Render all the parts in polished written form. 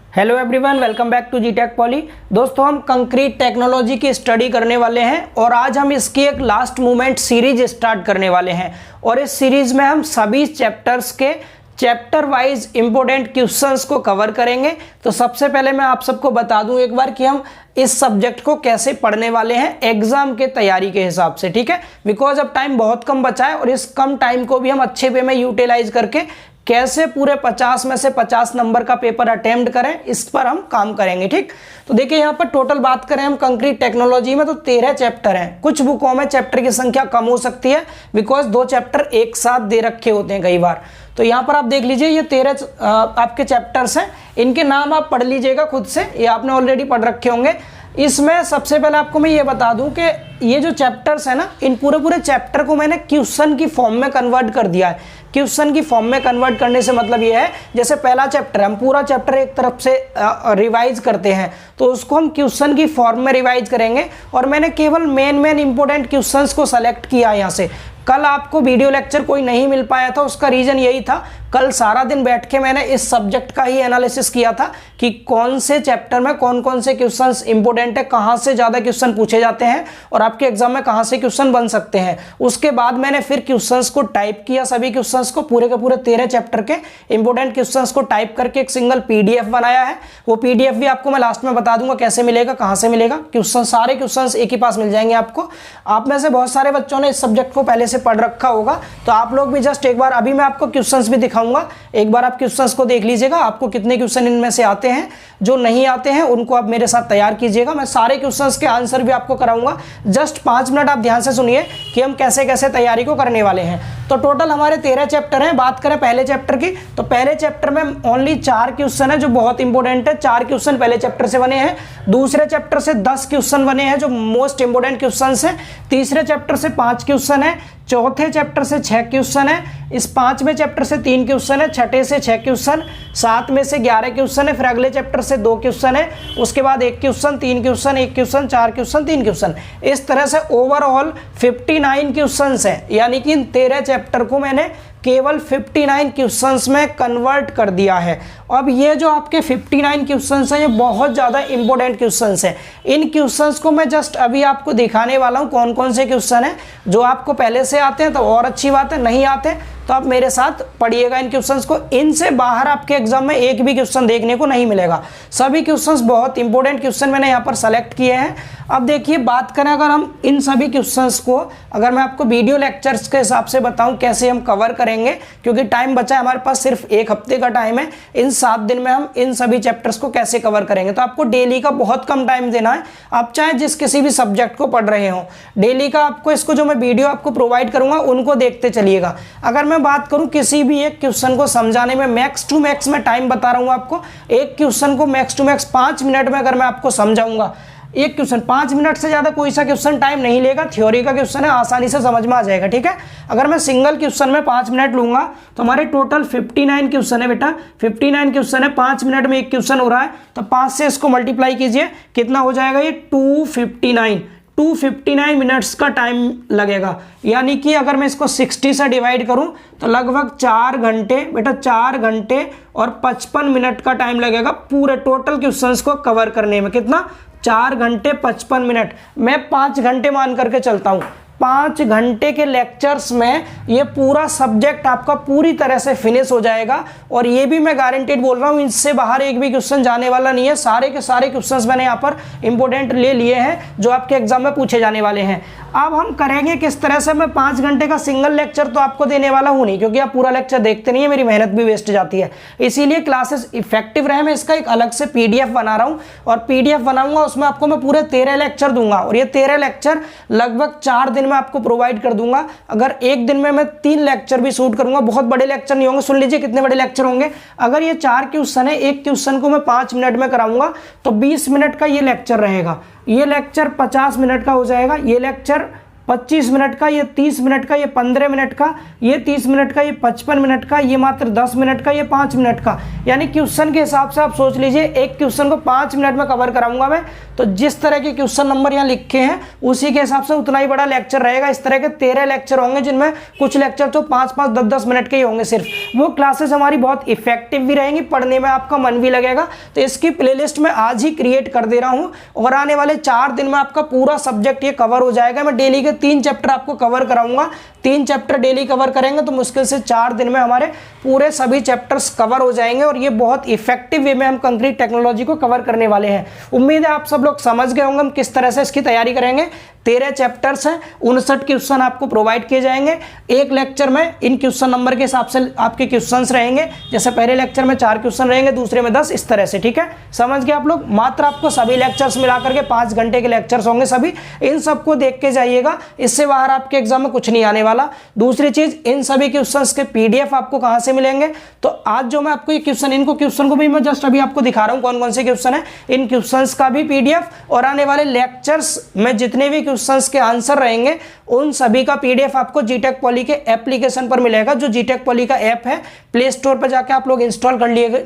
Hello everyone, welcome back to G Tech Poly. दोस्तों, हम concrete technology की स्टडी करने वाले हैं और आज हम इसकी एक लास्ट मोमेंट सीरीज स्टार्ट करने वाले हैं। और इस सीरीज में हम सभी चैप्टर्स के चैप्टर वाइज इंपॉर्टेंट क्वेश्चंस को कवर करेंगे। तो सबसे पहले मैं आप सबको बता दूं एक बार कि हम इस सब्जेक्ट को कैसे पढ़ने वाले हैं एग्जाम के तैयारी के हिसाब से, ठीक है। बिकॉज अब टाइम बहुत कम बचा है और इस कम टाइम को भी हम अच्छे वे में यूटिलाइज करके कैसे पूरे 50 में से 50 नंबर का पेपर अटेम्प्ट करें, इस पर हम काम करेंगे, ठीक। तो देखिए यहाँ पर टोटल बात करें हम कंक्रीट टेक्नोलॉजी में तो 13 चैप्टर हैं। कुछ बुकों में चैप्टर की संख्या कम हो सकती है बिकॉज 2 चैप्टर एक साथ दे रखे होते हैं कई बार। तो यहाँ पर आप देख लीजिए ये 13 आपके चैप्टर्स हैं। इनके नाम आप पढ़ लीजिएगा खुद से, ये आपने ऑलरेडी पढ़ रखे होंगे। इसमें सबसे पहले आपको मैं ये बता दूं कि ये जो चैप्टर्स है ना, इन पूरे चैप्टर को मैंने क्वेश्चन की फॉर्म में कन्वर्ट कर दिया है। क्वेश्चन की फॉर्म में कन्वर्ट करने से मतलब ये है, जैसे पहला चैप्टर हम पूरा चैप्टर एक तरफ से रिवाइज करते हैं तो उसको हम क्वेश्चन की फॉर्म में रिवाइज करेंगे। और मैंने केवल मेन इंपॉर्टेंट क्वेश्चंस को सेलेक्ट किया यहाँ से। कल आपको वीडियो लेक्चर कोई नहीं मिल पाया था, उसका रीजन यही था, कल सारा दिन बैठ के मैंने इस सब्जेक्ट का ही एनालिसिस किया था कि कौन से चैप्टर में कौन कौन से क्वेश्चंस इंपॉर्टेंट है, कहाँ से ज़्यादा क्वेश्चन पूछे जाते हैं और आपके एग्जाम में कहाँ से क्वेश्चन बन सकते हैं। उसके बाद मैंने फिर क्वेश्चंस को टाइप किया, सभी क्वेश्चंस को पूरे के पूरे 13 चैप्टर के इंपॉर्टेंट क्वेश्चंस को टाइप करके एक सिंगल PDF बनाया है। वो PDF भी आपको मैं लास्ट में बता दूंगा कैसे मिलेगा, कहाँ से मिलेगा। क्वेश्चन सारे क्वेश्चंस एक ही पास मिल जाएंगे आपको। आप में से बहुत सारे बच्चों ने इस सब्जेक्ट को पहले से पढ़ रखा होगा, तो आप लोग भी जस्ट एक बार, अभी मैं आपको क्वेश्चंस भी दिखाऊंगा, एक बार आप क्वेश्चंस को देख लीजिएगा आपको कितने क्वेश्चन इनमें से आते हैं। जो नहीं आते हैं उनको आप मेरे साथ तैयार कीजिएगा। मैं सारे क्वेश्चंस के आंसर भी आपको कराऊंगा। जस्ट 5 मिनट आप ध्यान से सुनिए कि हम कैसे कैसे तैयारी को करने वाले हैं। तो टोटल हमारे 13 चैप्टर हैं। बात करें पहले चैप्टर की तो पहले चैप्टर में ओनली 4 क्वेश्चन है जो बहुत इंपॉर्टेंट है। 4 क्वेश्चन पहले चैप्टर से बने हैं। दूसरे चैप्टर से 10 क्वेश्चन बने हैं जो मोस्ट इंपॉर्टेंट क्वेश्चन हैं। तीसरे चैप्टर से 5 क्वेश्चन है। चौथे चैप्टर से 6 क्वेश्चन है। इस 5वें चैप्टर से 3 क्वेश्चन है। छठे से 6 क्वेश्चन, 7 में से 11 क्वेश्चन है। फिर अगले चैप्टर से 2 क्वेश्चन है। उसके बाद 1 question, 3 question, 1 question, 4 question, 3 question. इस तरह से ओवरऑल 59 क्वेश्चन है। यानी कि इन 13 चैप्टर को मैंने केवल 59 क्वेश्चंस में कन्वर्ट कर दिया है। अब ये जो आपके 59 क्वेश्चंस हैं ये बहुत ज़्यादा इंपॉर्टेंट क्वेश्चंस हैं। इन क्वेश्चंस को मैं जस्ट अभी आपको दिखाने वाला हूँ कौन कौन से क्वेश्चन हैं। जो आपको पहले से आते हैं तो और अच्छी बात है, नहीं आते तो आप मेरे साथ पढ़िएगा इन क्वेश्चंस को। इनसे बाहर आपके एग्जाम में एक भी क्वेश्चन देखने को नहीं मिलेगा। सभी क्वेश्चंस बहुत इंपॉर्टेंट क्वेश्चन मैंने यहाँ पर सेलेक्ट किए हैं। अब देखिए, बात करें अगर हम इन सभी क्वेश्चंस को, अगर मैं आपको वीडियो लेक्चर्स के हिसाब से बताऊं कैसे हम कवर करेंगे, क्योंकि टाइम बचा है हमारे पास, सिर्फ 1 हफ्ते का टाइम है। इन 7 दिन में हम इन सभी चैप्टर्स को कैसे कवर करेंगे, तो आपको डेली का बहुत कम टाइम देना है। आप चाहे जिस किसी भी सब्जेक्ट को पढ़ रहे हो, डेली का आपको इसको जो मैं वीडियो आपको प्रोवाइड करूंगा उनको देखते चलिएगा। अगर मैं बात करूं किसी भी एक क्वेश्चन को समझाने में, मैक्स टू मैक्स मैं टाइम बता रहा हूं आपको, एक क्वेश्चन को मैक्स टू मैक्स 5 मिनट में अगर मैं आपको समझाऊंगा, एक क्वेश्चन 5 मिनट से ज्यादा कोई सा क्वेश्चन टाइम नहीं लेगा। थ्योरी का क्वेश्चन है, आसानी से समझ में आ जाएगा, ठीक है। अगर मैं सिंगल क्वेश्चन में 5 मिनट लूंगा तो हमारे टोटल 59 क्वेश्चन है बेटा। 59 क्वेश्चन है, 5 मिनट में एक क्वेश्चन हो रहा है तो 5 से इसको मल्टीप्लाई कीजिए, कितना हो जाएगा ये 259 मिनट्स का टाइम लगेगा। यानी कि अगर मैं इसको 60 से डिवाइड करूं तो लगभग 4 घंटे बेटा, 4 घंटे और 55 मिनट का टाइम लगेगा पूरे टोटल क्वेश्चंस को कवर करने में। कितना? 4 घंटे 55 मिनट। मैं 5 घंटे मान करके चलता हूं। 5 घंटे के लेक्चर्स में ये पूरा सब्जेक्ट आपका पूरी तरह से फिनिश हो जाएगा। और ये भी मैं गारंटेड बोल रहा हूँ, इससे बाहर एक भी क्वेश्चन जाने वाला नहीं है। सारे के सारे क्वेश्चंस मैंने यहाँ पर इंपॉर्टेंट ले लिए हैं जो आपके एग्जाम में पूछे जाने वाले हैं। अब हम करेंगे किस तरह से। मैं 5 घंटे का सिंगल लेक्चर तो आपको देने वाला हूँ नहीं, क्योंकि आप पूरा लेक्चर देखते नहीं है, मेरी मेहनत भी वेस्ट जाती है। इसीलिए क्लासेस इफेक्टिव रहे, मैं इसका एक अलग से PDF बना रहा हूँ और PDF बनाऊंगा, उसमें आपको मैं पूरे 13 लेक्चर दूंगा। और ये 13 लेक्चर लगभग 4 दिन में आपको प्रोवाइड कर दूंगा। अगर एक दिन में मैं 3 लेक्चर भी शूट करूंगा, बहुत बड़े लेक्चर नहीं होंगे, सुन लीजिए कितने बड़े लेक्चर होंगे। अगर ये 4 क्वेश्चन है, एक क्वेश्चन को मैं 5 मिनट में कराऊंगा तो 20 मिनट का ये लेक्चर रहेगा। ये लेक्चर 50 मिनट का हो जाएगा, ये लेक्चर 25 मिनट का, ये 30 मिनट का, ये 15 मिनट का, ये 30 मिनट का, ये 55 मिनट का, ये मात्र 10 मिनट का, ये 5 मिनट का। यानी क्वेश्चन के हिसाब से आप सोच लीजिए एक क्वेश्चन को 5 मिनट में कवर कराऊंगा मैं। तो जिस तरह के क्वेश्चन नंबर यहाँ लिखे हैं उसी के हिसाब से उतना ही बड़ा लेक्चर रहेगा। इस तरह के 13 लेक्चर होंगे जिनमें कुछ लेक्चर तो 5-5, 10-10 मिनट के ही होंगे सिर्फ। वो क्लासेस हमारी बहुत इफेक्टिव भी रहेंगी, पढ़ने में आपका मन भी लगेगा। तो इसकी प्लेलिस्ट मैं आज ही क्रिएट कर दे रहा हूँ और आने वाले 4 दिन में आपका पूरा सब्जेक्ट ये कवर हो जाएगा। मैं डेली के 3 चैप्टर आपको कवर कराऊंगा। 3 चैप्टर डेली कवर करेंगे तो मुश्किल से 4 दिन में हमारे पूरे सभी चैप्टर्स कवर हो जाएंगे और ये बहुत इफेक्टिव वे में हम कंक्रीट टेक्नोलॉजी को कवर करने वाले हैं। उम्मीद है आप सब लोग समझ गए होंगे हम किस तरह से इसकी तैयारी करेंगे। 13 चैप्टर्स हैं, 59 क्वेश्चन आपको प्रोवाइड किए जाएंगे। एक लेक्चर में इन क्वेश्चन नंबर के हिसाब से आपके क्वेश्चंस रहेंगे। जैसे पहले लेक्चर में 4 क्वेश्चन रहेंगे, दूसरे में 10, इस तरह से। ठीक है, समझ गए आप लोग। मात्र आपको सभी लेक्चर्स मिलाकर के 5 घंटे के लेक्चर्स होंगे सभी। इन सबको देख के जाइएगा, इससे बाहर आपके एग्जाम में कुछ नहीं आने वाला। दूसरी चीज, इन सभी क्वेश्चंस के पीडीएफ आपको कहां से मिलेंगे? तो आज जो मैं आपको ये क्वेश्चन को भी मैं जस्ट अभी आपको दिखा रहा हूं कौन कौन से क्वेश्चन है। इन क्वेश्चंस का भी पीडीएफ और आने वाले लेक्चर्स में जितने भी क्वेश्चंस के आंसर रहेंगे उन सभी का पीडीएफ आपको जीटेक पॉली के एप्लीकेशन पर मिलेगा। जो जीटेक पॉली का ऐप है, प्ले स्टोर पर जाकर आप लोग इंस्टॉल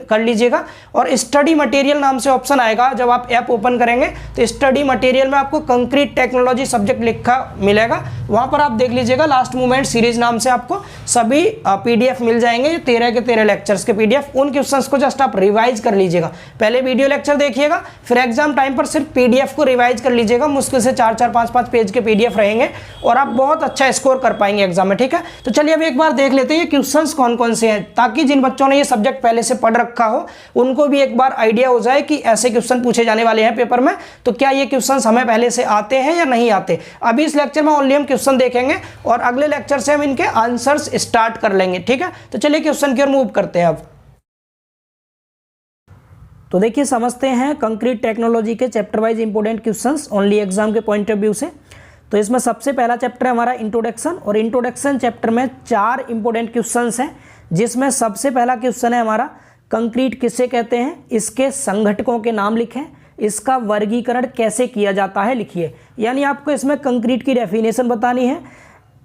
कर लीजिएगा और स्टडी मटेरियल नाम से ऑप्शन आएगा। जब आप ऐप ओपन करेंगे तो स्टडी मटेरियल में आपको कंक्रीट टेक्नोलॉजी सब्जेक्ट लिखा मिलेगा, वहां पर आप देख लीजिएगा। लास्ट मूवमेंट सीरीज नाम से आपको सभी पीडीएफ मिल जाएंगे, 13 के 13 लेक्चर्स के पीडीएफ। उन क्वेश्चंस को जस्ट आप रिवाइज कर लीजिएगा। पहले वीडियो लेक्चर देखिएगा, फिर एग्जाम टाइम पर सिर्फ पीडीएफ को रिवाइज कर लीजिएगा। मुश्किल से 4-4, 5-5 पेज के पीडीएफ रहेंगे और आप बहुत अच्छा स्कोर कर पाएंगे एग्जाम में। ठीक है, तो चलिए अभी एक बार देख लेते हैं ये क्वेश्चंस कौन कौन से हैं, ताकि जिन बच्चों ने ये सब्जेक्ट पहले से पढ़ रखा हो उनको भी एक बार आइडिया हो जाए कि ऐसे क्वेश्चन पूछे जाने वाले हैं पेपर में, तो क्या ये क्वेश्चंस हमें पहले से आते हैं या नहीं आते। अभी इस लेक्चर में ओनली हम क्वेश्चन देखेंगे और अगले लेक्चर से हम इनके आंसर्स स्टार्ट कर लेंगे। ठीक है, तो चलिए क्वेश्चन की ओर मूव करते हैं अब। तो देखिए समझते हैं कंक्रीट टेक्नोलॉजी के chapter wise important questions only exam के पॉइंट ऑफ व्यू से। तो इसमें सबसे पहला चैप्टर है हमारा इंट्रोडक्शन, और इंट्रोडक्शन चैप्टर में 4 इंपोर्टेंट क्वेश्चंस हैं, जिसमें सबसे पहला क्वेश्चन है हमारा कंक्रीट किसे कहते हैं, इसके संघटकों के नाम लिखें, इसका वर्गीकरण कैसे किया जाता है लिखिए। यानी आपको इसमें कंक्रीट की डेफिनेशन बतानी है,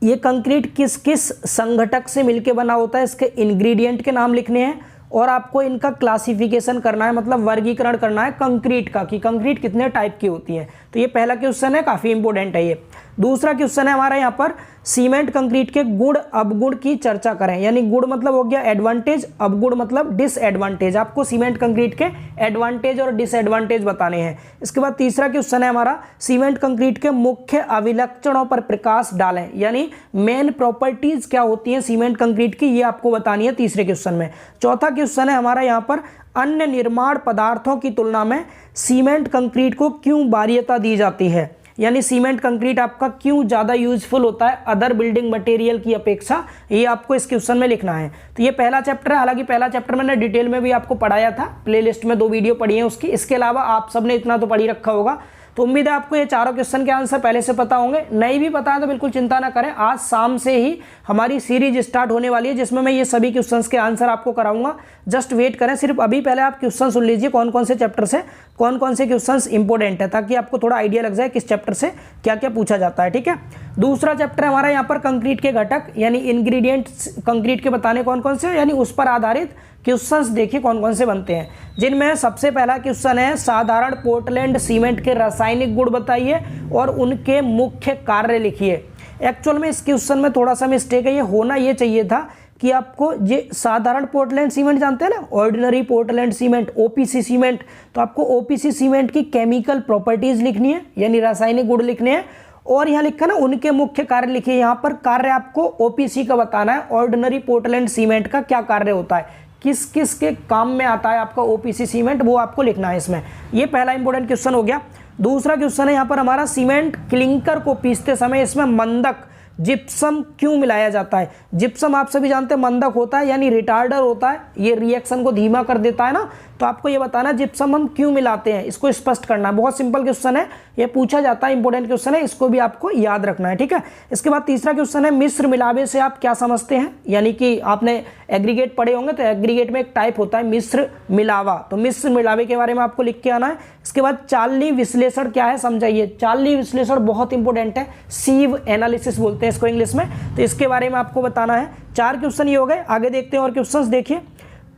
ये कंक्रीट किस किस संघटक से मिलकर बना होता है, इसके इंग्रेडिएंट के नाम लिखने हैं और आपको इनका क्लासिफिकेशन करना है, मतलब वर्गीकरण करना है कंक्रीट का, कि कंक्रीट कितने टाइप की होती है। तो ये पहला क्वेश्चन है, काफ़ी इंपॉर्टेंट है ये। दूसरा क्वेश्चन है हमारा यहाँ पर सीमेंट कंक्रीट के गुण अवगुण की चर्चा करें। यानी गुण मतलब हो गया एडवांटेज, अवगुण मतलब डिसएडवांटेज। आपको सीमेंट कंक्रीट के एडवांटेज और डिसएडवांटेज बताने हैं। इसके बाद तीसरा क्वेश्चन है हमारा सीमेंट कंक्रीट के मुख्य अभिलक्षणों पर प्रकाश डालें। यानी मेन प्रॉपर्टीज क्या होती हैं सीमेंट कंक्रीट की, ये आपको बतानी है तीसरे क्वेश्चन में। चौथा क्वेश्चन है हमारा यहाँ पर अन्य निर्माण पदार्थों की तुलना में सीमेंट कंक्रीट को क्यों वरीयता दी जाती है। यानी सीमेंट कंक्रीट आपका क्यों ज़्यादा यूजफुल होता है अदर बिल्डिंग मटेरियल की अपेक्षा, ये आपको इस क्वेश्चन में लिखना है। तो ये पहला चैप्टर है। हालांकि पहला चैप्टर मैंने डिटेल में भी आपको पढ़ाया था, प्लेलिस्ट में 2 वीडियो पढ़ी है उसकी। इसके अलावा आप सबने इतना तो पढ़ी रखा होगा। तो उम्मीद है आपको ये चारों क्वेश्चन के आंसर पहले से पता होंगे। नहीं भी पता है तो बिल्कुल चिंता ना करें, आज शाम से ही हमारी सीरीज स्टार्ट होने वाली है जिसमें मैं ये सभी क्वेश्चंस के आंसर आपको कराऊंगा। जस्ट वेट करें, सिर्फ अभी पहले आप क्वेश्चन सुन लीजिए कौन कौन से चैप्टर से कौन कौन से क्वेश्चंस इंपॉर्टेंट है, ताकि आपको थोड़ा आइडिया लग जाए किस चैप्टर से क्या क्या पूछा जाता है। ठीक है, दूसरा चैप्टर है हमारा यहाँ पर कंक्रीट के घटक, यानी इंग्रेडिएंट्स कंक्रीट के बताने कौन कौन से, यानी उस पर आधारित क्वेश्चंस देखिए कौन कौन से बनते हैं। जिनमें सबसे पहला क्वेश्चन है साधारण पोर्टलैंड सीमेंट के रासायनिक गुण बताइए और उनके मुख्य कार्य लिखिए। एक्चुअल में इस क्वेश्चन में थोड़ा सा मिस्टेक है, ये होना ये चाहिए था कि आपको ये साधारण पोर्टलैंड सीमेंट जानते हैं ना, ordinary Portland cement, OPC cement, तो आपको ओपीसी सीमेंट की केमिकल प्रॉपर्टीज लिखनी है, यानी रासायनिक गुण लिखने हैं। और यहाँ लिखा ना उनके मुख्य कार्य लिखिए। यहाँ पर कार्य आपको ओपीसी का बताना है, ऑर्डिनरी पोर्टलैंड सीमेंट का क्या कार्य होता है, किस किस के काम में आता है आपका ओपीसी सीमेंट, वो आपको लिखना है इसमें। ये पहला इंपॉर्टेंट क्वेश्चन हो गया। दूसरा क्वेश्चन है यहाँ पर हमारा सीमेंट क्लिंकर को पीसते समय इसमें मंदक जिप्सम क्यों मिलाया जाता है। जिप्सम आप सभी जानते हैं मंदक होता है, यानी रिटार्डर होता है, ये रिएक्शन को धीमा कर देता है ना, तो आपको ये बताना जिप्सम हम क्यों मिलाते हैं, इसको स्पष्ट करना है। बहुत सिंपल क्वेश्चन है, ये पूछा जाता है, इंपॉर्टेंट क्वेश्चन है, इसको भी आपको याद रखना है, ठीक है। इसके बाद तीसरा क्वेश्चन है मिश्र मिलावे से आप क्या समझते हैं, यानी कि आपने एग्रीगेट पढ़े होंगे, तो एग्रीगेट में एक टाइप होता है मिश्र मिलावा, तो मिश्र मिलावे के बारे में आपको लिख के आना है। इसके बाद चालनी विश्लेषण क्या है समझाइए। चालनी विश्लेषण बहुत इंपॉर्टेंट है, सीव एनालिसिस बोलते हैं इसको इंग्लिश में, तो इसके बारे में आपको बताना है। 4 क्वेश्चन ये हो गए। आगे देखते हैं और क्वेश्चंस देखिए,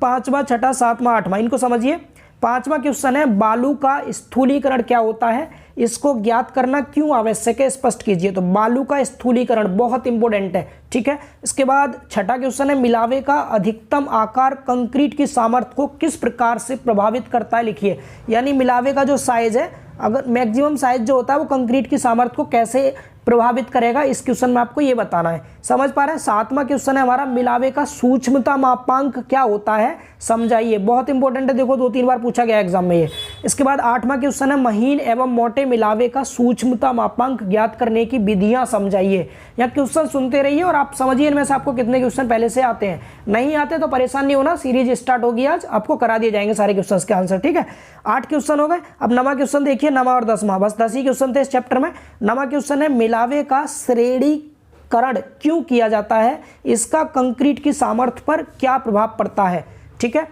5वां, 6वां, 7वां, 8वां, इनको समझिए। 5वां क्वेश्चन है बालू का स्थूलीकरण क्या होता है, इसको ज्ञात करना क्यों आवश्यक है, स्पष्ट कीजिए। तो बालू का स्थूलीकरण बहुत इंपॉर्टेंट है, ठीक है। इसके बाद 6वां क्वेश्चन है मिलावे का अधिकतम आकार कंक्रीट की सामर्थ्य को किस प्रकार से प्रभावित करता है, लिखिए। यानी मिलावे का जो साइज है, अगर मैक्सिमम साइज जो होता है वो कंक्रीट की सामर्थ्य को कैसे प्रभावित करेगा, इस क्वेश्चन में आपको ये बताना है। समझ पा रहे हैं। 7वां क्वेश्चन है हमारा मिलावे का सूक्ष्मता मापांक क्या होता है, समझाइए। बहुत इंपॉर्टेंट है, देखो 2-3 बार पूछा गया एग्जाम में ये। इसके बाद 8वां क्वेश्चन है महीन एवं मोटे मिलावे का सूक्ष्मता मापांक ज्ञात करने की विधियां समझाइए। यहाँ क्वेश्चन सुनते रहिए और आप समझिए इनमें से आपको कितने क्वेश्चन पहले से आते हैं। नहीं आते तो परेशान नहीं होना, सीरीज स्टार्ट होगी आज, आपको करा दिए जाएंगे सारे क्वेश्चन के आंसर, ठीक है। 8 क्वेश्चन हो गए। अब 9वां क्वेश्चन देखिए, 9वां और 10वां, बस 10 ही क्वेश्चन थे इस चैप्टर में। 9वां क्वेश्चन है मिलावे का श्रेणीकरण क्यों किया जाता है, इसका कंक्रीट की सामर्थ्य पर क्या प्रभाव पड़ता है, ठीक है।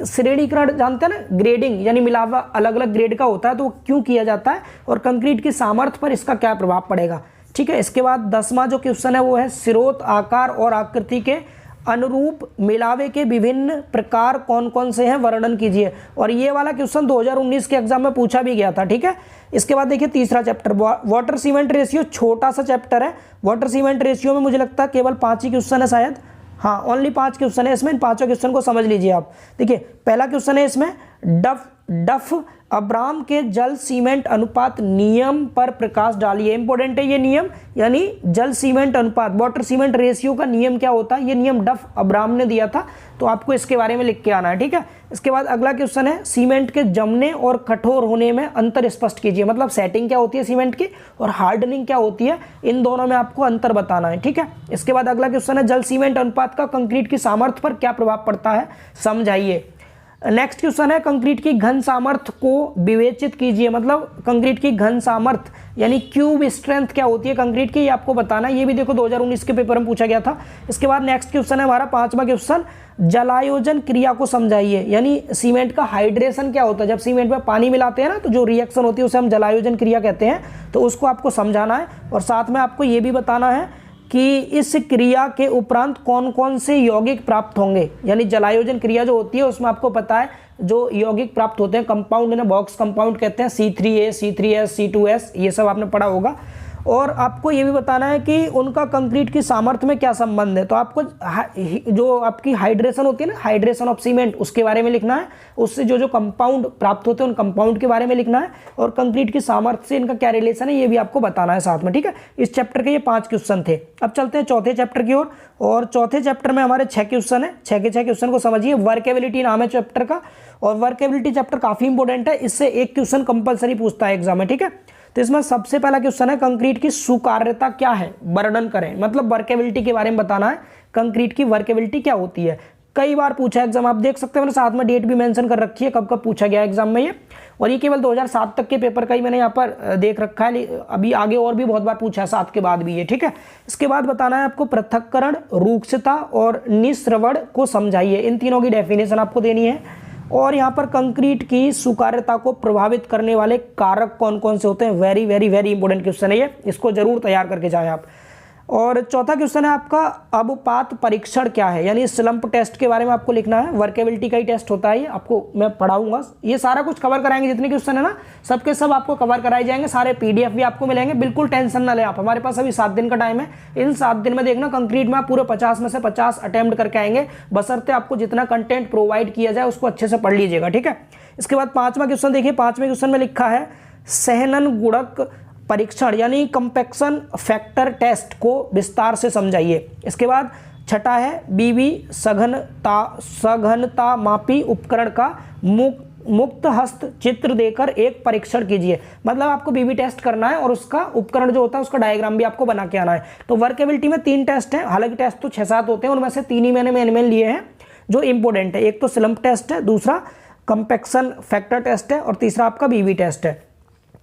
श्रेणीकरण जानते हैं ना, ग्रेडिंग, यानी मिलावा अलग अलग ग्रेड का होता है, तो वो क्यों किया जाता है और कंक्रीट की सामर्थ्य पर इसका क्या प्रभाव पड़ेगा, ठीक है। इसके बाद 10वां जो क्वेश्चन है वो है स्रोत आकार और आकृति के अनुरूप मिलावे के विभिन्न प्रकार कौन कौन से हैं, वर्णन कीजिए। और ये वाला क्वेश्चन 2019 के एग्जाम में पूछा भी गया था, ठीक है। इसके बाद देखिए तीसरा चैप्टर वाटर सीमेंट रेशियो, छोटा सा चैप्टर है। वाटर सीमेंट रेशियो में मुझे लगता है केवल 5 ही क्वेश्चन है शायद, हाँ ओनली 5 क्वेश्चन है इसमें। इन 5 क्वेश्चन को समझ लीजिए आप। देखिए पहला क्वेश्चन है इसमें डफ अब्राम के जल सीमेंट अनुपात नियम पर प्रकाश डालिए। इंपॉर्टेंट है ये नियम, यानी जल सीमेंट अनुपात, वाटर सीमेंट रेशियो का नियम क्या होता है, ये नियम डफ अब्राम ने दिया था, तो आपको इसके बारे में लिख के आना है, ठीक है। इसके बाद अगला क्वेश्चन है सीमेंट के जमने और कठोर होने में अंतर स्पष्ट कीजिए। मतलब सेटिंग क्या होती है सीमेंट की और हार्डनिंग क्या होती है, इन दोनों में आपको अंतर बताना है, ठीक है। इसके बाद अगला क्वेश्चन है जल सीमेंट अनुपात का कंक्रीट की सामर्थ्य पर क्या प्रभाव पड़ता है, समझाइए। नेक्स्ट क्वेश्चन है कंक्रीट की घन सामर्थ्य को विवेचित कीजिए। मतलब कंक्रीट की घन सामर्थ्य यानी क्यूब स्ट्रेंथ क्या होती है कंक्रीट की, ये आपको बताना है। ये भी देखो 2019 के पेपर में पूछा गया था। इसके बाद नेक्स्ट क्वेश्चन है हमारा 5वां क्वेश्चन, जलायोजन क्रिया को समझाइए। यानी सीमेंट का हाइड्रेशन क्या होता है, जब सीमेंट में पानी मिलाते हैं ना तो जो रिएक्शन होती है उसे हम जलायोजन क्रिया कहते हैं, तो उसको आपको समझाना है। और साथ में आपको ये भी बताना है कि इस क्रिया के उपरांत कौन कौन से यौगिक प्राप्त होंगे। यानी जलायोजन क्रिया जो होती है उसमें आपको पता है जो यौगिक प्राप्त होते हैं, कंपाउंड ना बॉक्स कंपाउंड कहते हैं, C3A, C3S, C2S, ये सब आपने पढ़ा होगा। और आपको ये भी बताना है कि उनका कंक्रीट की सामर्थ्य में क्या संबंध है। तो आपको जो आपकी हाइड्रेशन होती है ना, हाइड्रेशन ऑफ सीमेंट, उसके बारे में लिखना है। उससे जो जो कंपाउंड प्राप्त होते हैं उन कंपाउंड के बारे में लिखना है। और कंक्रीट की सामर्थ्य से इनका क्या रिलेशन है ये भी आपको बताना है साथ में, ठीक है। इस चैप्टर के ये 5 क्वेश्चन थे। अब चलते हैं चौथे चैप्टर की ओर। और चौथे चैप्टर में हमारे 6 क्वेश्चन है। 6 के 6 क्वेश्चन को समझिए। वर्केबिलिटी नाम है चैप्टर का, और वर्केबिलिटी चैप्टर काफी इंपॉर्टेंट है। इससे एक क्वेश्चन कंपलसरी पूछता है एग्जाम में, ठीक है। तो इसमें सबसे पहला क्वेश्चन है कंक्रीट की सुकार्यता क्या है, वर्णन करें। मतलब वर्केबिलिटी के बारे में बताना है, कंक्रीट की वर्केबिलिटी क्या होती है। कई बार पूछा एग्जाम, आप देख सकते हैं, मैंने साथ में डेट भी मेंशन कर रखी है कब कब पूछा गया एग्जाम में ये। और ये केवल 2007 तक के पेपर का ही मैंने यहाँ पर देख रखा है, अभी आगे और भी बहुत बार पूछा है 7 के बाद भी ये, ठीक है। इसके बाद बताना है आपको पृथक्करण, रूक्षता और निस्रवण को समझाइए। इन तीनों की डेफिनेशन आपको देनी है। और यहाँ पर कंक्रीट की सुकार्यता को प्रभावित करने वाले कारक कौन कौन से होते हैं, very very very important question है ये, इसको जरूर तैयार करके जाएं आप। और चौथा क्वेश्चन है आपका अवपात परीक्षण क्या है, यानी स्लंप टेस्ट के बारे में आपको लिखना है। वर्केबिलिटी का ही टेस्ट होता है ये, आपको मैं पढ़ाऊंगा। ये सारा कुछ कवर कराएंगे, जितने क्वेश्चन है ना सबके सब आपको कवर कराए जाएंगे। सारे PDF भी आपको मिलेंगे, बिल्कुल टेंशन ना लें आप। हमारे पास अभी 7 दिन का टाइम है। इन 7 दिन में देखना कंक्रीट में आप पूरे 50 में से 50 अटेम्प्ट करके आएंगे, बशर्ते आपको जितना कंटेंट प्रोवाइड किया जाए उसको अच्छे से पढ़ लीजिएगा, ठीक है। इसके बाद 5वां क्वेश्चन देखिए। 5वें क्वेश्चन में लिखा है सहनन गुणक परीक्षण यानी कंपैक्शन फैक्टर टेस्ट को विस्तार से समझाइए। इसके बाद 6ठा है BB सघनता मापी उपकरण का मुक्त हस्त चित्र देकर एक परीक्षण कीजिए। मतलब आपको BB टेस्ट करना है और उसका उपकरण जो होता है उसका डायग्राम भी आपको बना के आना है। तो वर्केबिलिटी में 3 टेस्ट हैं, हालांकि टेस्ट तो 6-7 होते हैं, उनमें से 3 ही मैंने मेन लिए हैं जो इंपॉर्टेंट है। एक तो स्लंप टेस्ट है, दूसरा कंपैक्शन फैक्टर टेस्ट है और तीसरा आपका बीवी टेस्ट है।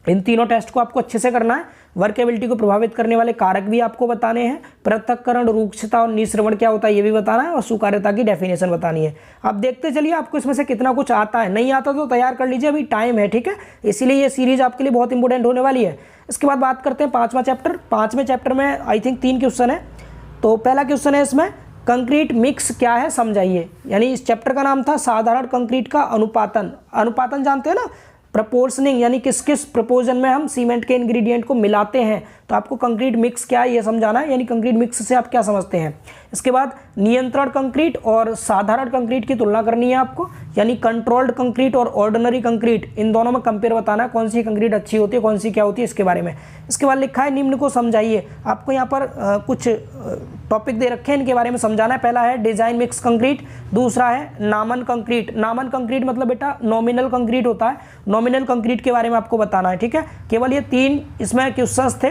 इन तीनों टेस्ट को आपको अच्छे से करना है। वर्केबिलिटी को प्रभावित करने वाले कारक भी आपको बताने हैं, पृथक्करण, रूक्षता और निश्रवण क्या होता है ये भी बताना है, और स्वीकार्यता की डेफिनेशन बतानी है। अब देखते चलिए आपको इसमें से कितना कुछ आता है। नहीं आता तो तैयार कर लीजिए, अभी टाइम है, ठीक है। इसीलिए ये सीरीज आपके लिए बहुत इंपॉर्टेंट होने वाली है। इसके बाद बात करते हैं पांचवा चैप्टर। पांचवें चैप्टर में आई थिंक 3 क्वेश्चन है। तो पहला क्वेश्चन है इसमें, कंक्रीट मिक्स क्या है समझाइए। यानी इस चैप्टर का नाम था साधारण कंक्रीट का अनुपातन। अनुपातन जानते हैं ना, प्रपोर्शनिंग, यानी किस किस प्रपोजन में हम सीमेंट के इंग्रेडिएंट को मिलाते हैं। तो आपको कंक्रीट मिक्स क्या है ये समझाना है, यानी कंक्रीट मिक्स से आप क्या समझते हैं। इसके बाद नियंत्रण कंक्रीट और साधारण कंक्रीट की तुलना करनी है आपको, यानी कंट्रोल्ड कंक्रीट और ऑर्डिनरी कंक्रीट, इन दोनों में कंपेयर बताना है, कौन सी कंक्रीट अच्छी होती है, कौन सी क्या होती है, इसके बारे में। इसके बाद लिखा है निम्न को समझाइए। आपको यहाँ पर कुछ टॉपिक दे रखे हैं, इनके बारे में समझाना है। पहला है डिजाइन मिक्स कंक्रीट, दूसरा है नामन कंक्रीट। नामन कंक्रीट मतलब बेटा नॉमिनल कंक्रीट होता है, नॉमिनल कंक्रीट के बारे में आपको बताना है, ठीक है। केवल ये 3 इसमें क्वेश्चंस थे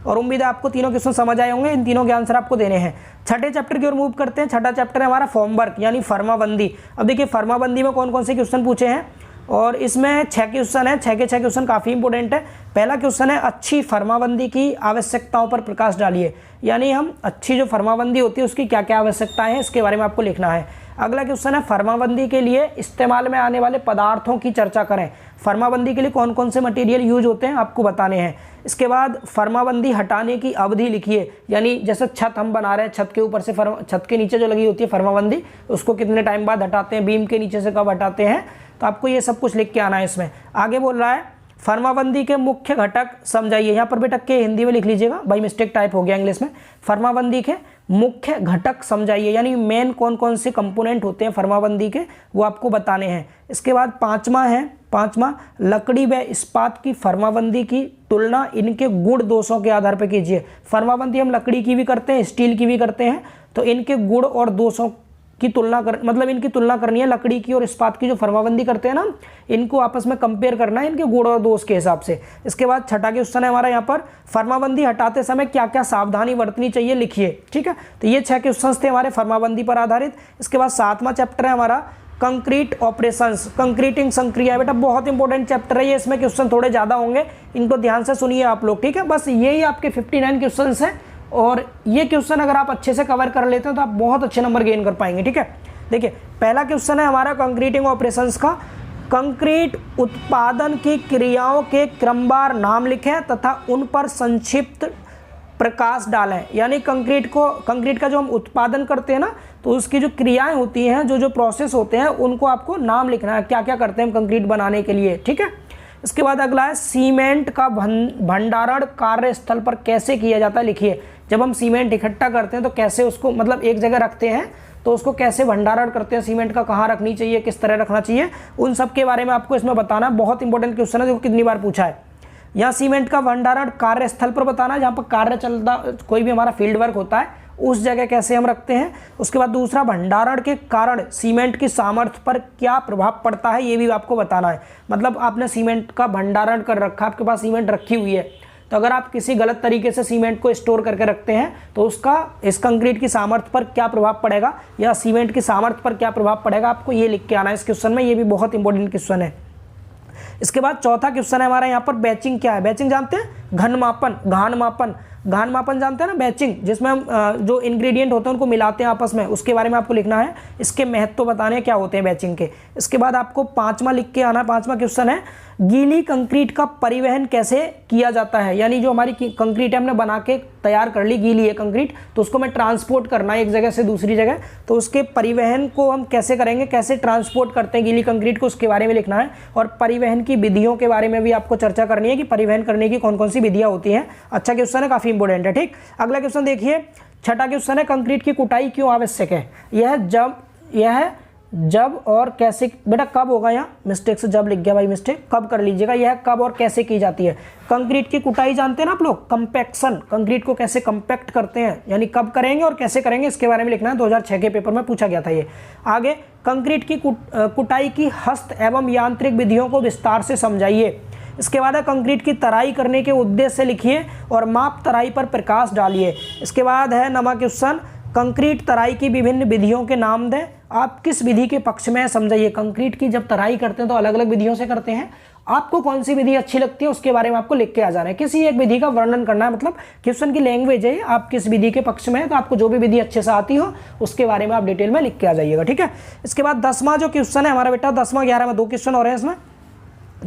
और उम्मीद है आपको तीनों क्वेश्चन समझ आए होंगे। इन तीनों के आंसर आपको देने हैं। छठे चैप्टर की ओर मूव करते हैं। छठा चैप्टर है हमारा फॉर्मवर्क यानी फर्माबंदी। अब देखिए फर्माबंदी में कौन कौन से क्वेश्चन पूछे हैं, और इसमें 6 क्वेश्चन है। 6 के 6 क्वेश्चन काफ़ी इंपॉर्टेंट है। पहला क्वेश्चन है अच्छी फर्माबंदी की आवश्यकताओं पर प्रकाश डालिए, यानी हम अच्छी जो फर्माबंदी होती है उसकी क्या क्या आवश्यकताएं हैं इसके बारे में आपको लिखना है। अगला क्वेश्चन है फर्माबंदी के लिए इस्तेमाल में आने वाले पदार्थों की चर्चा करें। फर्माबंदी के लिए कौन कौन से मटेरियल यूज होते हैं आपको बताने हैं। इसके बाद फर्माबंदी हटाने की अवधि लिखिए, यानी जैसे छत हम बना रहे हैं, छत के ऊपर से छत के नीचे जो लगी होती है फर्माबंदी, उसको कितने टाइम बाद हटाते हैं, बीम के नीचे से कब हटाते हैं, तो आपको ये सब कुछ लिख के आना है इसमें। आगे बोल रहा है फर्माबंदी के मुख्य घटक समझाइए। यहाँ पर बेटा के हिंदी में लिख लीजिएगा, बाई मिस्टेक टाइप हो गया इंग्लिश में। फर्माबंदी के मुख्य घटक समझाइए, यानी मेन कौन कौन से कंपोनेंट होते हैं फर्माबंदी के, वो आपको बताने हैं। इसके बाद पांचवा लकड़ी व इस्पात की फर्माबंदी की तुलना इनके गुण दोषों के आधार पर कीजिए। फर्माबंदी हम लकड़ी की भी करते हैं, स्टील की भी करते हैं, तो इनके गुण और दोषों की तुलना मतलब इनकी तुलना करनी है। लकड़ी की और इस्पात की जो फर्माबंदी करते हैं ना, इनको आपस में कंपेयर करना है इनके गुण और दोष के हिसाब से। इसके बाद छठा क्वेश्चन है हमारा यहाँ पर, फर्माबंदी हटाते समय क्या क्या सावधानी बरतनी चाहिए लिखिए, ठीक है। तो ये 6 क्वेश्चन थे हमारे फर्माबंदी पर आधारित। इसके बाद 7वां चैप्टर है हमारा कंक्रीट ऑपरेशंस, कंक्रीटिंग संक्रिया। बेटा बहुत इंपॉर्टेंट चैप्टर है ये, इसमें क्वेश्चन थोड़े ज़्यादा होंगे, इनको ध्यान से सुनिए आप लोग, ठीक है। बस यही आपके 59 क्वेश्चन हैं, और ये क्वेश्चन अगर आप अच्छे से कवर कर लेते हैं तो आप बहुत अच्छे नंबर गेन कर पाएंगे, ठीक है। देखिए पहला क्वेश्चन है हमारा कंक्रीटिंग ऑपरेशंस का, कंक्रीट उत्पादन की क्रियाओं के क्रमवार नाम लिखें तथा उन पर संक्षिप्त प्रकाश डालें। यानी कंक्रीट का जो हम उत्पादन करते हैं ना, तो उसकी जो क्रियाएं होती हैं, जो प्रोसेस होते हैं, उनको आपको नाम लिखना है, क्या क्या करते हैं हम कंक्रीट बनाने के लिए, ठीक है। इसके बाद अगला है सीमेंट का भंडारण कार्यस्थल पर कैसे किया जाता है लिखिए। जब हम सीमेंट इकट्ठा करते हैं तो कैसे उसको मतलब एक जगह रखते हैं, तो उसको कैसे भंडारण करते हैं, सीमेंट का कहाँ रखनी चाहिए, किस तरह रखना चाहिए, उन सब के बारे में आपको इसमें बताना है। बहुत इंपॉर्टेंट क्वेश्चन है, देखो कितनी बार पूछा है। यहाँ सीमेंट का भंडारण कार्यस्थल पर बताना है, जहाँ पर कार्य चलता, कोई भी हमारा फील्ड वर्क होता है उस जगह कैसे हम रखते हैं। उसके बाद दूसरा, भंडारण के कारण सीमेंट की सामर्थ्य पर क्या प्रभाव पड़ता है, ये भी आपको बताना है। मतलब आपने सीमेंट का भंडारण कर रखा, आपके पास सीमेंट रखी हुई है, तो अगर आप किसी गलत तरीके से सीमेंट को स्टोर करके रखते हैं तो उसका इस कंक्रीट की सामर्थ्य पर क्या प्रभाव पड़ेगा, या सीमेंट की सामर्थ्य पर क्या प्रभाव पड़ेगा, आपको ये लिख के आना है इस क्वेश्चन में। ये भी बहुत इंपॉर्टेंट क्वेश्चन है। इसके बाद चौथा क्वेश्चन है हमारा यहाँ पर, बैचिंग क्या है। बैचिंग जानते हैं, घन मापन जानते हैं ना, बैचिंग, जिसमें हम जो इंग्रेडिएंट होते हैं उनको मिलाते हैं आपस में, उसके बारे में आपको लिखना है। इसके महत्व बताने क्या होते हैं बैचिंग के। इसके बाद आपको 5वां लिख के आना है। 5वां क्वेश्चन है, गीली कंक्रीट का परिवहन कैसे किया जाता है। यानी जो हमारी कंक्रीट है हमने बना के तैयार कर ली, गीली है कंक्रीट, तो उसको मैं ट्रांसपोर्ट करना है एक जगह से दूसरी जगह, तो उसके परिवहन को हम कैसे करेंगे, कैसे ट्रांसपोर्ट करते हैं गीली कंक्रीट को, उसके बारे में लिखना है। और परिवहन की विधियों के बारे में भी आपको चर्चा करनी है कि परिवहन करने की कौन कौन सी विधियां होती हैं। अच्छा क्वेश्चन है, काफी इंपॉर्टेंट है, ठीक। अगला क्वेश्चन देखिए, छठा क्वेश्चन है, कंक्रीट की कुटाई क्यों आवश्यक है। यह जब और कैसे, बेटा कब होगा, यहाँ मिस्टेक से जब लिख गया भाई, मिस्टेक, कब कर लीजिएगा। यह कब और कैसे की जाती है। कंक्रीट की कुटाई जानते हैं ना आप लोग, कंपैक्शन, कंक्रीट को कैसे कंपैक्ट करते हैं, यानी कब करेंगे और कैसे करेंगे, इसके बारे में लिखना है। 2006 के पेपर में पूछा गया था ये। आगे, कंक्रीट की कुटाई की हस्त एवं यांत्रिक विधियों को विस्तार से समझाइए। इसके बाद है कंक्रीट की तराई करने के उद्देश्य लिखिए और माप तराई पर प्रकाश डालिए। इसके बाद है 9वां क्वेश्चन, कंक्रीट तराई की विभिन्न विधियों के नाम दें आप किस विधि के पक्ष में समझाइए। कंक्रीट की जब तराई करते हैं तो अलग अलग विधियों से करते हैं, आपको कौन सी विधि अच्छी लगती है उसके बारे में आपको लिख के आ जाना है। किसी एक विधि का वर्णन करना है, मतलब क्वेश्चन की लैंग्वेज है आप किस विधि के पक्ष में है, तो आपको जो भी विधि अच्छे से आती हो उसके बारे में आप डिटेल में लिख के आ जाइएगा, ठीक है। इसके बाद 10वां जो क्वेश्चन है हमारा बेटा, 10वां 11 में 2 क्वेश्चन हो रहे हैं इसमें।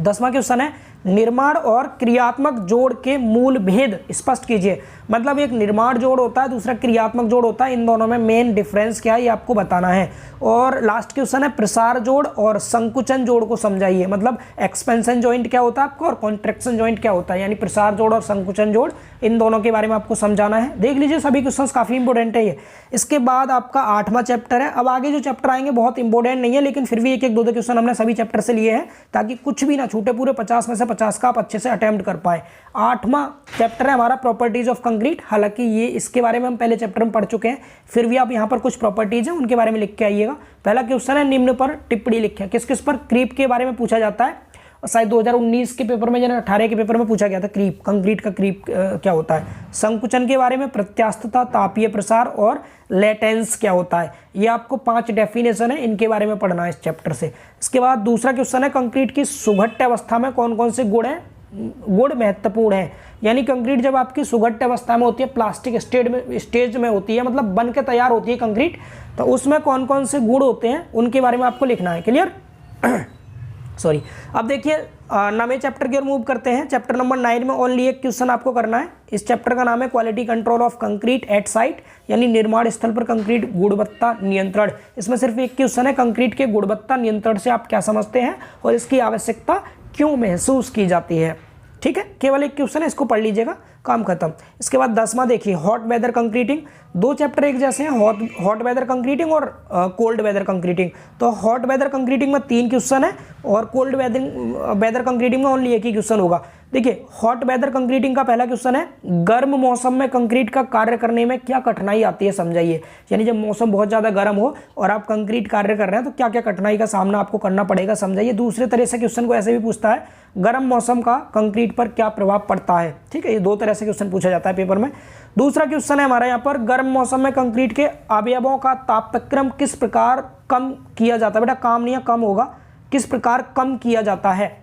10वां क्वेश्चन है निर्माण और क्रियात्मक जोड़ के मूल भेद स्पष्ट कीजिए। मतलब एक निर्माण जोड़ होता है, दूसरा क्रियात्मक जोड़ होता है, इन दोनों में मेन डिफरेंस क्या है ये आपको बताना है। और लास्ट क्वेश्चन है प्रसार जोड़ और संकुचन जोड़ को समझाइए। मतलब एक्सपेंशन जॉइंट क्या होता है आपको और कॉन्ट्रैक्शन जॉइंट क्या होता है, यानी प्रसार जोड़ और संकुचन जोड़, इन दोनों के बारे में आपको समझाना है। देख लीजिए सभी क्वेश्चन काफी इंपॉर्टेंट है ये। इसके बाद आपका 8वां चैप्टर है। अब आगे जो चैप्टर आएंगे बहुत इंपॉर्टेंट नहीं है, लेकिन फिर भी एक एक दो दो क्वेश्चन हमने सभी चैप्टर से लिए हैं ताकि कुछ भी ना छूटे, पूरे 50 में से 50 का आप अच्छे से अटेम्प्ट कर पाए। 8वां चैप्टर है हमारा प्रॉपर्टीज ऑफ कंक्रीट। हालांकि ये इसके बारे में हम पहले चैप्टर में पढ़ चुके हैं, फिर भी आप यहाँ पर कुछ प्रॉपर्टीज हैं उनके बारे में लिख के आइएगा। पहला क्वेश्चन है निम्न पर टिप्पणी लिखें। किस किस पर? क्रीप के बारे में पूछा जाता है, शायद 2019 के पेपर में, 18 के पेपर में पूछा गया था क्रीप, कंक्रीट का क्रीप क्या होता है। संकुचन के बारे में, प्रत्यास्थता, तापीय प्रसार और लेटेंस क्या होता है। ये आपको 5 डेफिनेशन है, इनके बारे में पढ़ना है इस चैप्टर से। इसके बाद दूसरा क्वेश्चन है कंक्रीट की सुघट्ट अवस्था में कौन कौन से गुण हैं, गुण महत्वपूर्ण है। यानी कंक्रीट जब आपकी सुघट्ट अवस्था में होती है, प्लास्टिक स्टेज में होती है, मतलब बन के तैयार होती है कंक्रीट, तो उसमें कौन कौन से गुण होते हैं उनके बारे में आपको लिखना है। क्लियर? सॉरी। अब देखिए नवे चैप्टर की ओर मूव करते हैं। चैप्टर नंबर 9 में ओनली एक क्वेश्चन आपको करना है। इस चैप्टर का नाम है quality control of concrete eight site, यानी निर्माण स्थल पर कंक्रीट गुणवत्ता नियंत्रण। इसमें सिर्फ एक क्वेश्चन है, कंक्रीट के गुणवत्ता नियंत्रण से आप क्या समझते हैं और इसकी आवश्यकता क्यों महसूस की जाती है। ठीक है, केवल एक क्वेश्चन है, इसको पढ़ लीजिएगा, काम खत्म। इसके बाद 10वां देखिए हॉट वेदर कंक्रीटिंग। 2 चैप्टर एक जैसे हैं, हॉट वेदर कंक्रीटिंग और कोल्ड वेदर कंक्रीटिंग। तो हॉट वेदर कंक्रीटिंग में 3 क्वेश्चन है और कोल्ड वेदर कंक्रीटिंग में ओनली एक ही क्वेश्चन होगा। देखिए हॉट वेदर कंक्रीटिंग का पहला क्वेश्चन है गर्म मौसम में कंक्रीट का कार्य करने में क्या कठिनाई आती है समझाइए। यानी जब मौसम बहुत ज़्यादा गर्म हो और आप कंक्रीट कार्य कर रहे हैं तो क्या क्या कठिनाई का सामना आपको करना पड़ेगा समझाइए। दूसरे तरह से क्वेश्चन को ऐसे भी पूछता है गर्म मौसम का कंक्रीट पर क्या प्रभाव पड़ता है। ठीक है, ये 2 तरह से क्वेश्चन पूछा जाता है पेपर में। दूसरा क्वेश्चन है हमारा यहाँ पर गर्म मौसम में कंक्रीट के अवयवों का तापक्रम किस प्रकार कम किया जाता है। बेटा काम नहीं है, कम होगा, किस प्रकार कम किया जाता है।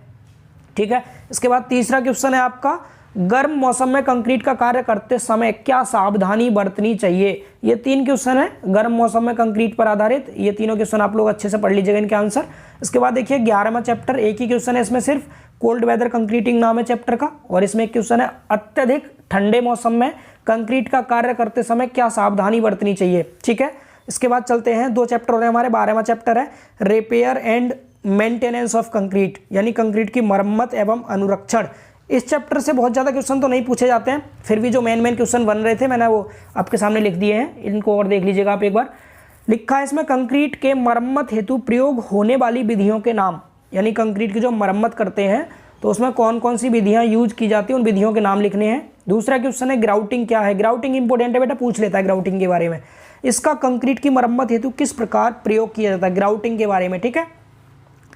ठीक है, इसके बाद तीसरा क्वेश्चन है आपका गर्म मौसम में कंक्रीट का कार्य करते समय क्या सावधानी बरतनी चाहिए। ये 3 क्वेश्चन है गर्म मौसम में कंक्रीट पर आधारित। ये तीनों क्वेश्चन आप लोग अच्छे से पढ़ लीजिएगा इनके आंसर। इसके बाद देखिए 11वां चैप्टर, एक ही क्वेश्चन है इसमें, सिर्फ कोल्ड वेदर कंक्रीटिंग नाम है चैप्टर का, और इसमें एक क्वेश्चन है अत्यधिक ठंडे मौसम में कंक्रीट का कार्य करते समय क्या सावधानी बरतनी चाहिए। ठीक है, इसके बाद चलते हैं 2 चैप्टर हो रहे हैं हमारे। 12वां चैप्टर है repair and maintenance of concrete, यानी कंक्रीट की मरम्मत एवं अनुरक्षण। इस चैप्टर से बहुत ज़्यादा क्वेश्चन तो नहीं पूछे जाते हैं, फिर भी जो मेन क्वेश्चन बन रहे थे मैंने वो आपके सामने लिख दिए हैं, इनको और देख लीजिएगा आप एक बार। लिखा है इसमें कंक्रीट के मरम्मत हेतु प्रयोग होने वाली विधियों के नाम, यानी कंक्रीट की जो मरम्मत करते हैं तो उसमें कौन कौन सी विधियाँ यूज की जाती हैं उन विधियों के नाम लिखने हैं। दूसरा क्वेश्चन है ग्राउटिंग क्या है। ग्राउटिंग इंपॉर्टेंट है बेटा, पूछ लेता है ग्राउटिंग के बारे में। इसका कंक्रीट की मरम्मत हेतु किस प्रकार प्रयोग किया जाता है, ग्राउटिंग के बारे में। ठीक है,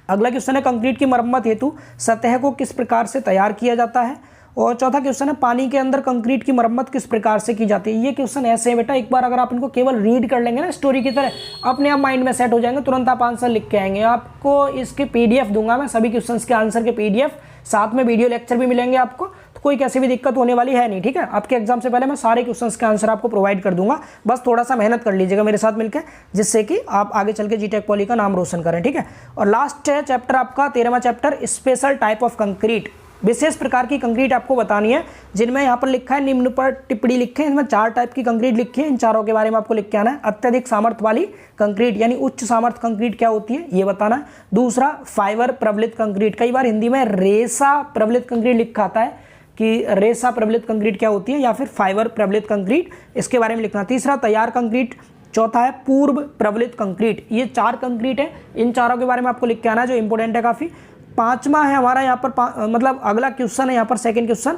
अगला क्वेश्चन है कंक्रीट की मरम्मत हेतु सतह को किस प्रकार से तैयार किया जाता है। और चौथा क्वेश्चन है पानी के अंदर कंक्रीट की मरम्मत किस प्रकार से की जाती है। ये क्वेश्चन ऐसे है बेटा, एक बार अगर आप इनको केवल रीड कर लेंगे ना स्टोरी की तरह, अपने आप माइंड में सेट हो जाएंगे, तुरंत आप आंसर लिख के आएंगे। आपको इसके PDF दूंगा मैं, सभी क्वेश्चंस के आंसर के PDF, साथ में वीडियो लेक्चर भी मिलेंगे आपको, तो कोई कैसी भी दिक्कत होने वाली है नहीं। ठीक है, आपके एग्जाम से पहले मैं सारे क्वेश्चंस के आंसर आपको प्रोवाइड कर दूंगा, बस थोड़ा सा मेहनत कर लीजिएगा मेरे साथ मिलकर, जिससे कि आप आगे चल के जीटेक पॉली का नाम रोशन करें। ठीक है, और लास्ट है चैप्टर आपका 13वां chapter special type of concrete. विशेष प्रकार की कंक्रीट आपको बतानी है, जिनमें यहाँ पर लिखा है निम्न पर टिप्पणी लिखें। इसमें 4 टाइप की कंक्रीट लिखी है, इन चारों के बारे में आपको लिख के आना है। अत्यधिक सामर्थ्य वाली कंक्रीट, यानी उच्च सामर्थ्य कंक्रीट क्या होती है ये बताना है। दूसरा फाइबर प्रबलित कंक्रीट, कई बार हिंदी में रेसा प्रबलित कंक्रीट लिखा आता है कि रेसा प्रबलित कंक्रीट क्या होती है, या फिर फाइबर प्रबलित कंक्रीट, इसके बारे में लिखना। तीसरा तैयार कंक्रीट, चौथा है पूर्व प्रबलित कंक्रीट। ये 4 कंक्रीट है, इन चारों के बारे में आपको लिख के आना है, जो इंपॉर्टेंट है काफ़ी। 5वां है हमारा यहाँ पर मतलब अगला क्वेश्चन है यहाँ पर, सेकंड क्वेश्चन,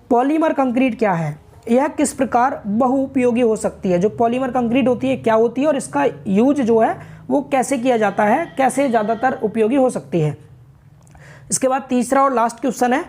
पॉलीमर कंक्रीट क्या है, यह किस प्रकार बहुउपयोगी हो सकती है। जो पॉलीमर कंक्रीट होती है क्या होती है और इसका यूज जो है वो कैसे किया जाता है, कैसे ज़्यादातर उपयोगी हो सकती है। इसके बाद तीसरा और लास्ट क्वेश्चन है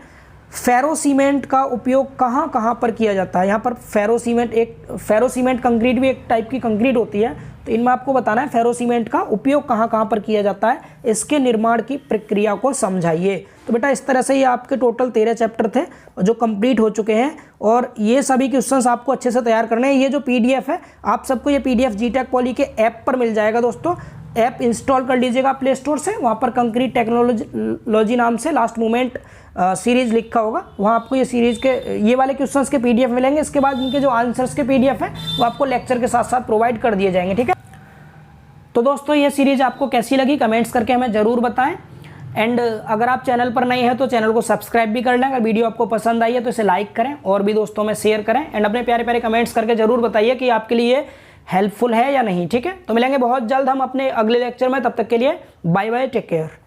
फेरो सीमेंट का उपयोग कहाँ कहाँ पर किया जाता है। यहाँ पर फेरो सीमेंट कंक्रीट भी एक टाइप की कंक्रीट होती है, तो इनमें आपको बताना है फेरो सीमेंट का उपयोग कहाँ कहाँ पर किया जाता है, इसके निर्माण की प्रक्रिया को समझाइए। तो बेटा इस तरह से ये आपके टोटल 13 चैप्टर थे जो कंप्लीट हो चुके हैं, और ये सभी क्वेश्चंस आपको अच्छे से तैयार करने हैं। ये जो पीडीएफ है आप सबको ये पीडीएफ जीटेक पॉली के ऐप पर मिल जाएगा दोस्तों। ऐप इंस्टॉल कर लीजिएगा प्ले स्टोर से, वहाँ पर कंक्रीट टेक्नोलॉजी नाम से लास्ट मोमेंट सीरीज लिखा होगा, वहाँ आपको ये सीरीज के ये वाले क्वेश्चंस के पीडीएफ मिलेंगे। इसके बाद इनके जो आंसर्स के पीडीएफ है वो आपको लेक्चर के साथ साथ प्रोवाइड कर दिए जाएंगे, ठीक है। तो दोस्तों ये सीरीज आपको कैसी लगी कमेंट्स करके हमें ज़रूर बताएं। एंड अगर आप चैनल पर नए हैं तो चैनल को सब्सक्राइब भी कर लें। अगर वीडियो आपको पसंद आई है तो इसे लाइक करें और भी दोस्तों में शेयर करें। एंड अपने प्यारे प्यारे कमेंट्स करके ज़रूर बताइए कि आपके लिए हेल्पफुल है या नहीं, ठीक है। तो मिलेंगे बहुत जल्द हम अपने अगले लेक्चर में, तब तक के लिए बाय बाय, टेक केयर।